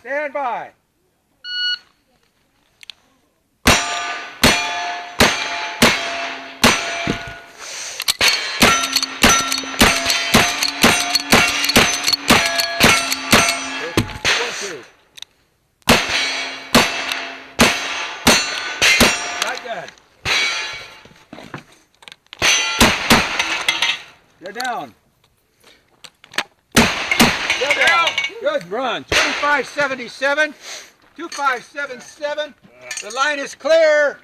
Stand by. You're down. You're down. Good run. 2577. 2577. The line is clear.